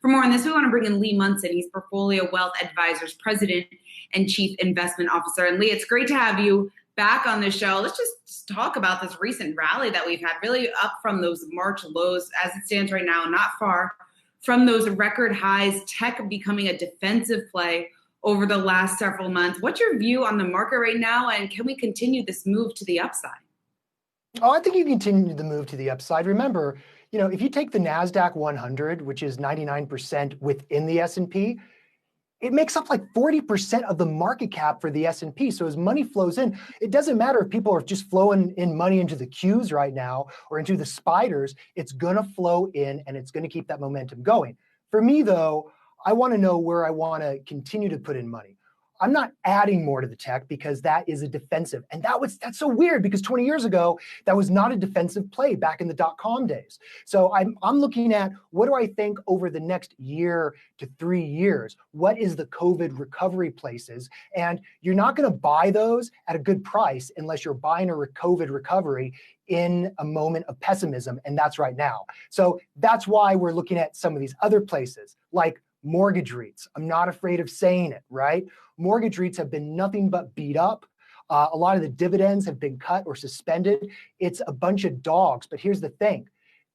For more on this, we want to bring in Lee Munson. He's Portfolio Wealth Advisors President and Chief Investment Officer. And Lee, it's great to have you back on the show. Let's just talk about this recent rally that we've had, really up from those March lows as it stands right now, not far from those record highs, tech becoming a defensive play over the last several months. What's your view on the market right now, and can we continue this move to the upside? Oh, I think you continue the move to the upside. Remember, if you take the NASDAQ 100, which is 99% within the S&P, it makes up like 40% of the market cap for the S&P. So as money flows in, it doesn't matter if people are just flowing in money into the Qs right now or into the spiders, it's going to flow in and it's going to keep that momentum going. For me, though, I want to know where I want to continue to put in money. I'm not adding more to the tech because that is a defensive. And that's so weird because 20 years ago, that was not a defensive play back in the dot-com days. So I'm looking at what do I think over the next year to 3 years? What is the COVID recovery places? And you're not going to buy those at a good price unless you're buying a COVID recovery in a moment of pessimism. And that's right now. So that's why we're looking at some of these other places like mortgage REITs. I'm not afraid of saying it, right? Mortgage REITs have been nothing but beat up. A lot of the dividends have been cut or suspended. It's a bunch of dogs. But here's the thing.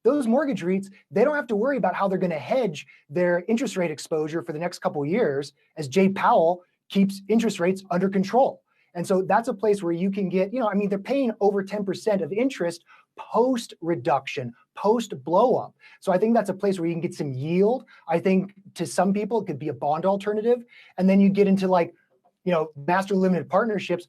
Those mortgage REITs, they don't have to worry about how they're going to hedge their interest rate exposure for the next couple of years as Jay Powell keeps interest rates under control. And so that's a place where you can get, they're paying over 10% of interest post reduction, post blow up. So I think that's a place where you can get some yield. I think to some people, it could be a bond alternative. And then you get into master limited partnerships.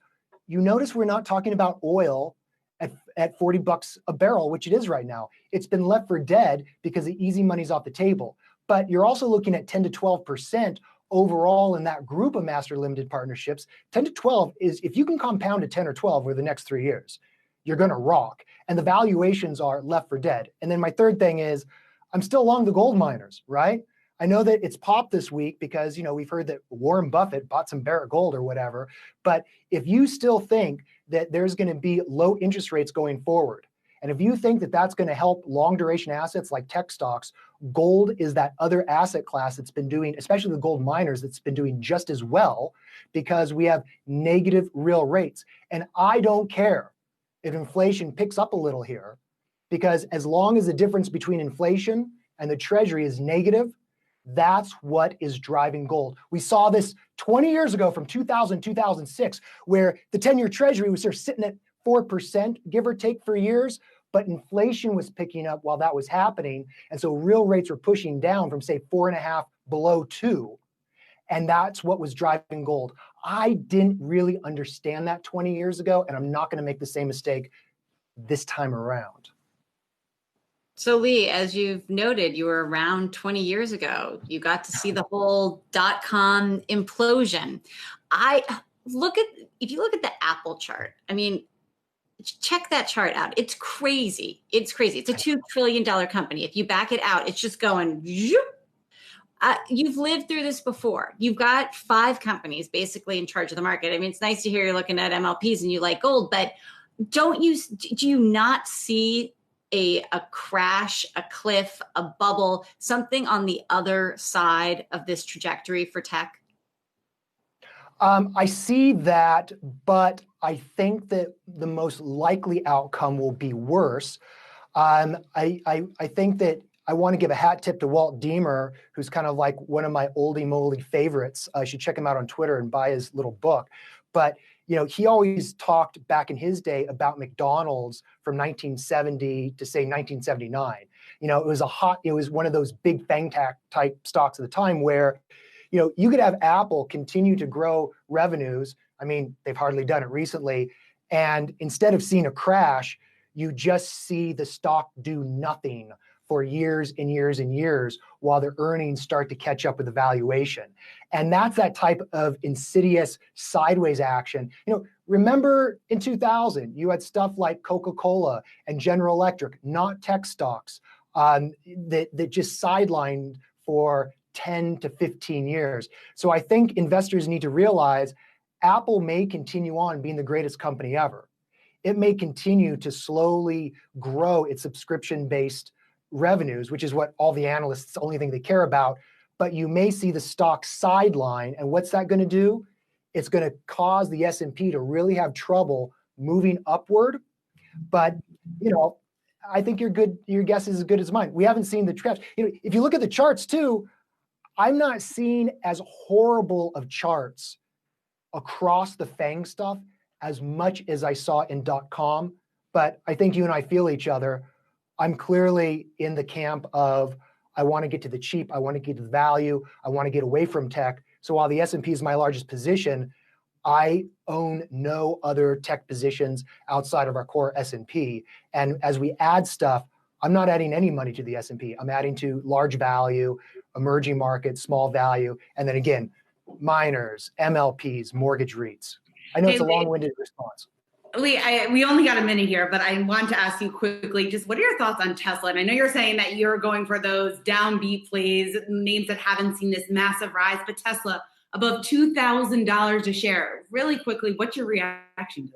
You notice we're not talking about oil at $40 a barrel, which it is right now. It's been left for dead because the easy money's off the table. But you're also looking at 10 to 12% overall in that group of master limited partnerships. 10 to 12 is, if you can compound to 10 or 12 over the next 3 years, you're going to rock. And the valuations are left for dead. And then my third thing is, I'm still long the gold miners, right? I know that it's popped this week because, we've heard that Warren Buffett bought some Barrick Gold or whatever. But if you still think that there's going to be low interest rates going forward, and if you think that that's going to help long duration assets like tech stocks, gold is that other asset class that's been doing, especially the gold miners, that's been doing just as well because we have negative real rates. And I don't care if inflation picks up a little here, because as long as the difference between inflation and the treasury is negative, that's what is driving gold. We saw this 20 years ago from 2000, 2006, where the 10-year treasury was sort of sitting at 4%, give or take for years, but inflation was picking up while that was happening. And so real rates were pushing down from say 4.5 below 2. And that's what was driving gold. I didn't really understand that 20 years ago, and I'm not going to make the same mistake this time around. So Lee, as you've noted, you were around 20 years ago. You got to see the whole dot-com implosion. If you look at the Apple chart, check that chart out. It's crazy. It's crazy. It's a $2 trillion company. If you back it out, it's just going, you've lived through this before. You've got 5 companies basically in charge of the market. It's nice to hear you're looking at MLPs and you like gold, but do you not see a crash, a cliff, a bubble, something on the other side of this trajectory for tech? I see that, but I think that the most likely outcome will be worse. I think that I want to give a hat tip to Walt Deemer, who's kind of like one of my oldie moly favorites. I should check him out on Twitter and buy his little book. But he always talked back in his day about McDonald's from 1970 to say 1979. It was one of those big FANG type stocks at the time where, you could have Apple continue to grow revenues. They've hardly done it recently. And instead of seeing a crash, you just see the stock do nothing for years and years and years while their earnings start to catch up with the valuation. And that's that type of insidious sideways action. Remember in 2000, you had stuff like Coca-Cola and General Electric, not tech stocks, that just sidelined for 10 to 15 years. So I think investors need to realize Apple may continue on being the greatest company ever. It may continue to slowly grow its subscription-based revenues, which is what all the analysts, the only thing they care about, but you may see the stock sideline. And what's that going to do? It's going to cause the S&P to really have trouble moving upward. But, I think your guess is as good as mine. We haven't seen the trends. If you look at the charts too, I'm not seeing as horrible of charts across the FANG stuff as much as I saw in .com. But I think you and I feel each other. I'm clearly in the camp of I want to get to the cheap, I want to get to the value, I want to get away from tech. So while the S&P is my largest position, I own no other tech positions outside of our core S&P. And as we add stuff, I'm not adding any money to the S&P. I'm adding to large value, emerging markets, small value, and then again, miners, MLPs, mortgage REITs. I know it's a long-winded response. Lee, we only got a minute here, but I want to ask you quickly, just what are your thoughts on Tesla? And I know you're saying that you're going for those downbeat plays, names that haven't seen this massive rise, but Tesla above $2,000 a share. Really quickly, what's your reaction to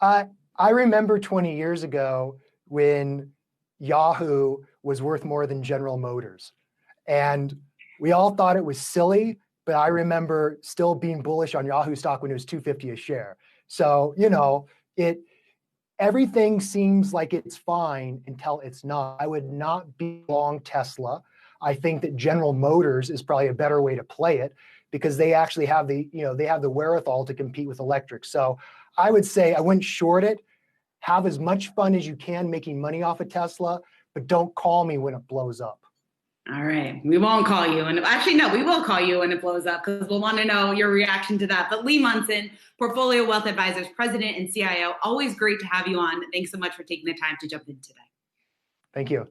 that? I remember 20 years ago when Yahoo was worth more than General Motors. And we all thought it was silly, but I remember still being bullish on Yahoo stock when it was $250 a share. So, everything seems like it's fine until it's not. I would not be long Tesla. I think that General Motors is probably a better way to play it because they actually have the wherewithal to compete with electric. So I would say I wouldn't short it. Have as much fun as you can making money off of Tesla, but don't call me when it blows up. All right. We won't call you. And actually, no, we will call you when it blows up because we'll want to know your reaction to that. But Lee Munson, Portfolio Wealth Advisors President and CIO, always great to have you on. Thanks so much for taking the time to jump in today. Thank you.